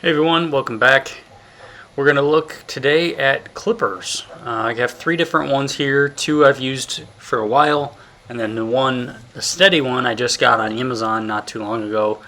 Hey everyone, welcome back. We're going to look today at clippers. I have three different ones here. Two I've used for a while, and then the Stedi one I just got on Amazon not too long ago.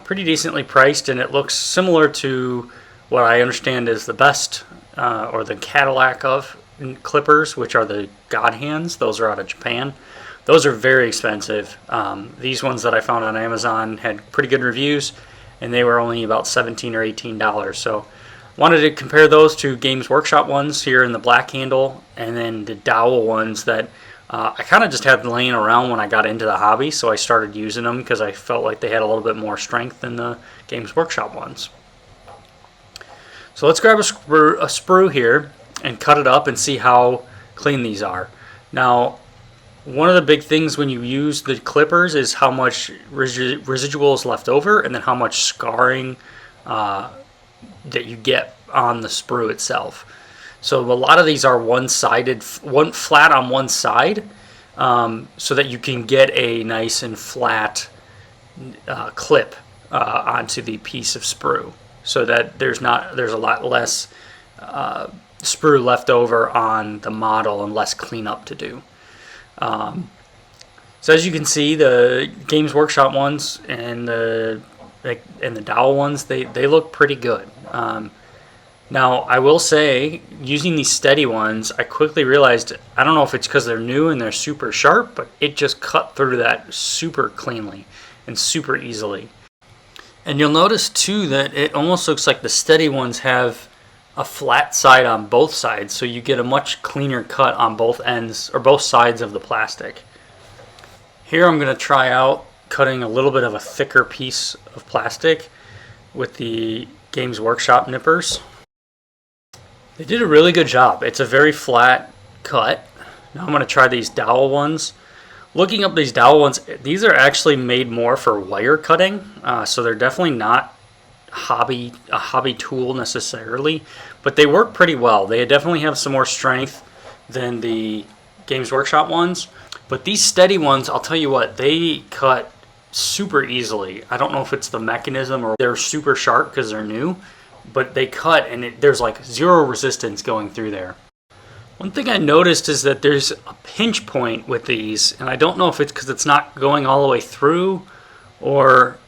Pretty decently priced, and it looks similar to what I understand is the best, or the Cadillac of clippers, which are the God Hands. Those are out of Japan. Those are very expensive. These ones that I found on Amazon had pretty good reviews, and they were only about $17 or $18. So wanted to compare those to Games Workshop ones here in the black handle, and then the dowel ones that I kind of just had laying around when I got into the hobby, so I started using them because I felt like they had a little bit more strength than the Games Workshop ones. So let's grab a sprue here and cut it up and see how clean these are. Now, one of the big things when you use the clippers is how much residual is left over, and then how much scarring that you get on the sprue itself. So a lot of these are one-sided, flat on one side, so that you can get a nice and flat clip onto the piece of sprue, so that there's a lot less sprue left over on the model and less cleanup to do. So as you can see, the Games Workshop ones and the dowel ones, they look pretty good. Now, I will say, using these Stedi ones, I quickly realized, I don't know if it's because they're new and they're super sharp, but it just cut through that super cleanly and super easily. And you'll notice too that it almost looks like the Stedi ones have a flat side on both sides, so you get a much cleaner cut on both ends, or both sides of the plastic. Here I'm going to try out cutting a little bit of a thicker piece of plastic with the Games Workshop nippers. They did a really good job. It's a very flat cut. Now I'm going to try these dowel ones. Looking up these dowel ones, these are actually made more for wire cutting, so they're definitely not a hobby tool necessarily, but they work pretty well. They definitely have some more strength than the Games Workshop ones, but these Stedi ones, I'll tell you what, they cut super easily. I don't know if it's the mechanism or they're super sharp because they're new, but they cut, and there's like zero resistance going through there. One thing I noticed is that there's a pinch point with these, and I don't know if it's because it's not going all the way through or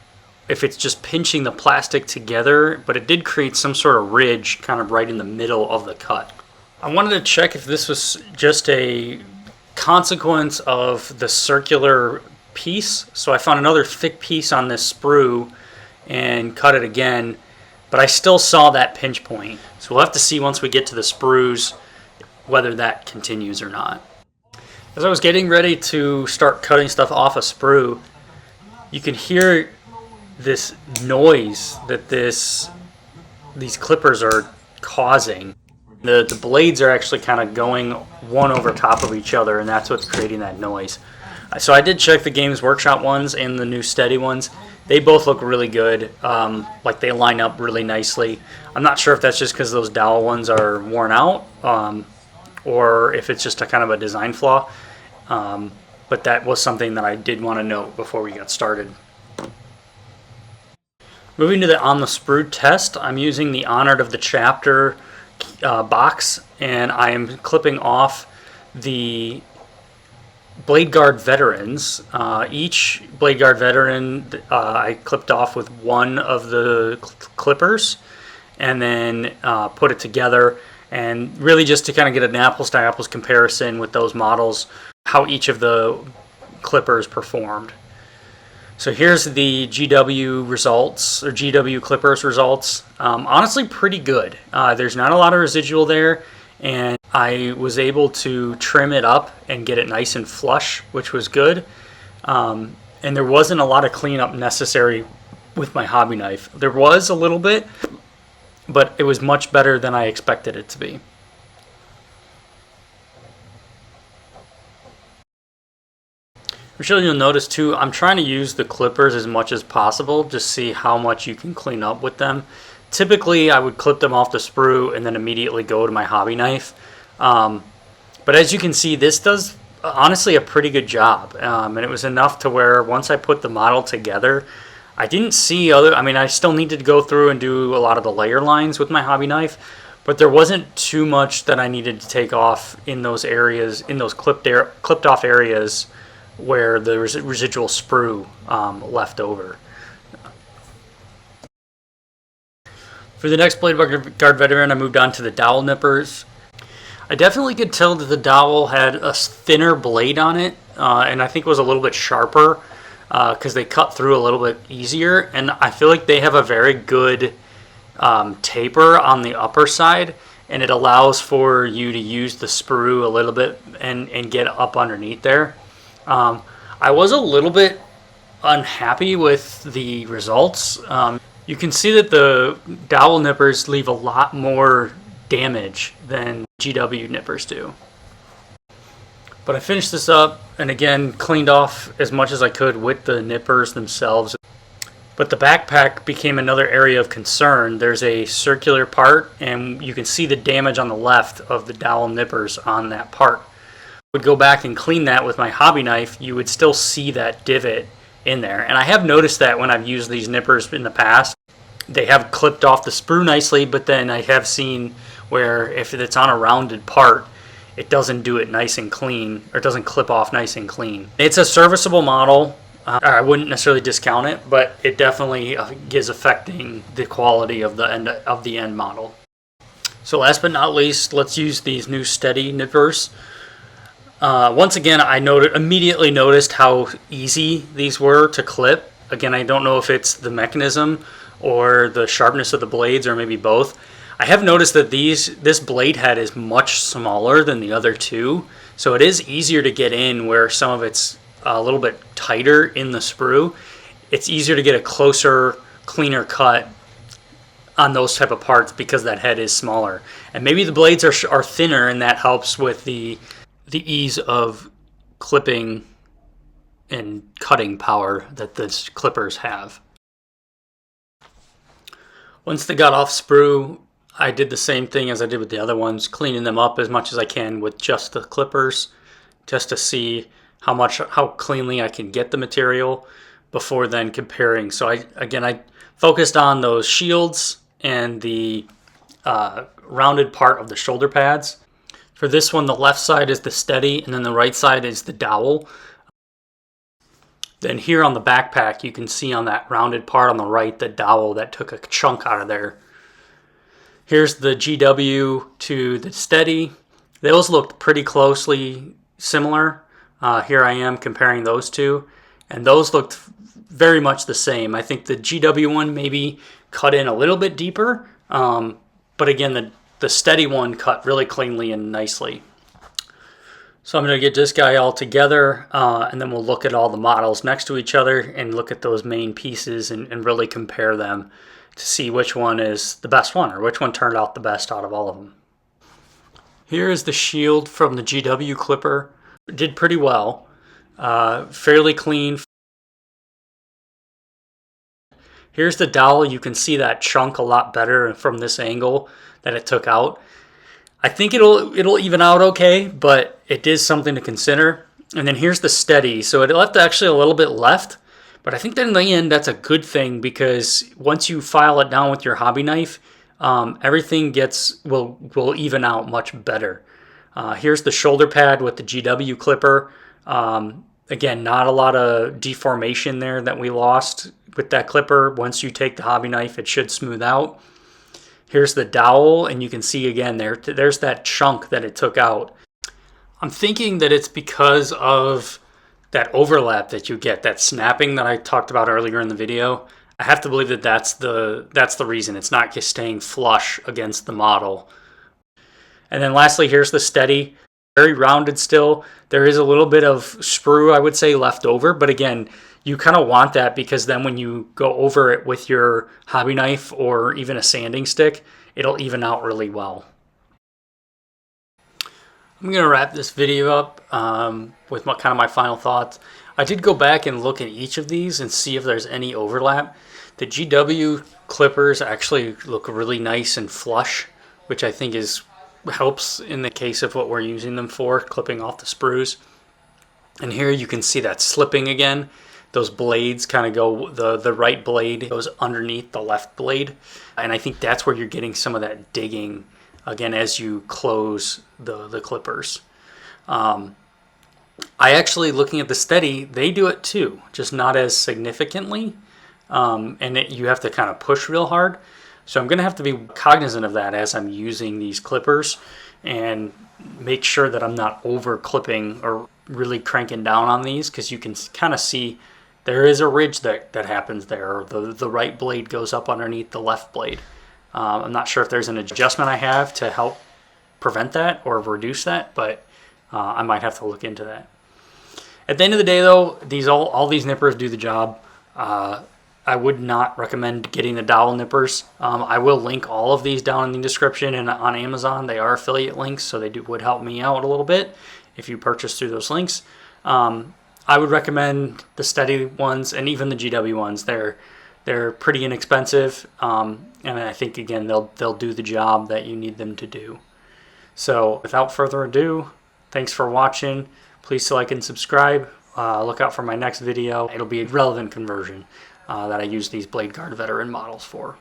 if it's just pinching the plastic together, but it did create some sort of ridge kind of right in the middle of the cut. I wanted to check if this was just a consequence of the circular piece, so I found another thick piece on this sprue and cut it again, but I still saw that pinch point. So we'll have to see once we get to the sprues whether that continues or not. As I was getting ready to start cutting stuff off a sprue, you can hear this noise that these clippers are causing. The blades are actually kind of going one over top of each other, and that's what's creating that noise. So I did check the Games Workshop ones and the new Stedi ones. They both look really good. Like they line up really nicely. I'm not sure if that's just because those dowel ones are worn out, or if it's just a kind of a design flaw. But that was something that I did want to note before we got started. Moving to the on the sprue test, I'm using the Honored of the Chapter box, and I am clipping off the Blade Guard veterans. Each Blade Guard veteran I clipped off with one of the clippers, and then put it together, and really just to kind of get an apples to apples comparison with those models, how each of the clippers performed. So here's the GW results, or GW clippers results. Honestly, pretty good. There's not a lot of residual there, and I was able to trim it up and get it nice and flush, which was good. And there wasn't a lot of cleanup necessary with my hobby knife. There was a little bit, but it was much better than I expected it to be. I'm sure you'll notice too, I'm trying to use the clippers as much as possible, just see how much you can clean up with them. Typically, I would clip them off the sprue and then immediately go to my hobby knife. But as you can see, this does honestly a pretty good job. And it was enough to where once I put the model together, I didn't see other, I mean, I still needed to go through and do a lot of the layer lines with my hobby knife, but there wasn't too much that I needed to take off in those areas, in those clipped off areas where the residual sprue left over. For the next Blade Guard Veteran, I moved on to the dowel nippers. I definitely could tell that the dowel had a thinner blade on it, and I think it was a little bit sharper because they cut through a little bit easier. And I feel like they have a very good taper on the upper side, and it allows for you to use the sprue a little bit and get up underneath there. I was a little bit unhappy with the results. You can see that the dowel nippers leave a lot more damage than GW nippers do. But I finished this up and again cleaned off as much as I could with the nippers themselves. But the backpack became another area of concern. There's a circular part and you can see the damage on the left of the dowel nippers on that part. Would go back and clean that with my hobby knife, you would still see that divot in there. And I have noticed that when I've used these nippers in the past, they have clipped off the sprue nicely, but then I have seen where if it's on a rounded part, it doesn't do it nice and clean, or it doesn't clip off nice and clean. It's a serviceable model. I wouldn't necessarily discount it, but it definitely is affecting the quality of the end model. So last but not least, let's use these new Stedi nippers. Once again, I immediately noticed how easy these were to clip. Again, I don't know if it's the mechanism or the sharpness of the blades, or maybe both. I have noticed that this blade head is much smaller than the other two, so it is easier to get in where some of it's a little bit tighter in the sprue. It's easier to get a closer, cleaner cut on those type of parts because that head is smaller. And maybe the blades are thinner, and that helps with the ease of clipping and cutting power that the clippers have. Once they got off sprue, I did the same thing as I did with the other ones, cleaning them up as much as I can with just the clippers, just to see how cleanly I can get the material before then comparing. So I focused on those shields and the rounded part of the shoulder pads. For this one, the left side is the Stedi, and then the right side is the dowel. Then here on the backpack, you can see on that rounded part on the right, the dowel that took a chunk out of there. Here's the GW to the Stedi. Those looked pretty closely similar. Here I am comparing those two, and those looked very much the same. I think the GW one maybe cut in a little bit deeper, but again, the Stedi one cut really cleanly and nicely. So I'm going to get this guy all together, and then we'll look at all the models next to each other and look at those main pieces and really compare them to see which one is the best one, or which one turned out the best out of all of them. Here is the shield from the GW clipper. It did pretty well, fairly clean. Here's the dowel. You can see that chunk a lot better from this angle that it took out. I think it'll even out okay, but it is something to consider. And then here's the Stedi. So it left actually a little bit left, but I think that in the end that's a good thing, because once you file it down with your hobby knife, everything will even out much better. Here's the shoulder pad with the GW clipper. Again, not a lot of deformation there that we lost with that clipper. Once you take the hobby knife, it should smooth out. Here's the dowel, and you can see again there's that chunk that it took out. I'm thinking that it's because of that overlap that you get, that snapping that I talked about earlier in the video. I have to believe that that's the reason. It's not just staying flush against the model. And then lastly, here's the Stedi. Very rounded still. There is a little bit of sprue, I would say, left over, but again, you kind of want that, because then when you go over it with your hobby knife or even a sanding stick, it'll even out really well. I'm going to wrap this video up with my final thoughts. I did go back and look at each of these and see if there's any overlap. The GW clippers actually look really nice and flush, which I think helps in the case of what we're using them for, clipping off the sprues. And here you can see that slipping again. those blades kind of go, the right blade goes underneath the left blade. And I think that's where you're getting some of that digging, again, as you close the clippers. I actually, looking at the Stedi, they do it too, just not as significantly. You have to kind of push real hard. So I'm going to have to be cognizant of that as I'm using these clippers and make sure that I'm not over clipping or really cranking down on these, because you can kind of see there is a ridge that happens there. The right blade goes up underneath the left blade. I'm not sure if there's an adjustment I have to help prevent that or reduce that, but I might have to look into that. At the end of the day, though, all these nippers do the job. I would not recommend getting the dowel nippers. I will link all of these down in the description and on Amazon. They are affiliate links, so would help me out a little bit if you purchase through those links. I would recommend the Stedi ones and even the GW ones. They're pretty inexpensive, and I think, again, they'll do the job that you need them to do. So without further ado, thanks for watching. Please like and subscribe. Look out for my next video. It'll be a relevant conversion that I use these Blade Guard Veteran models for.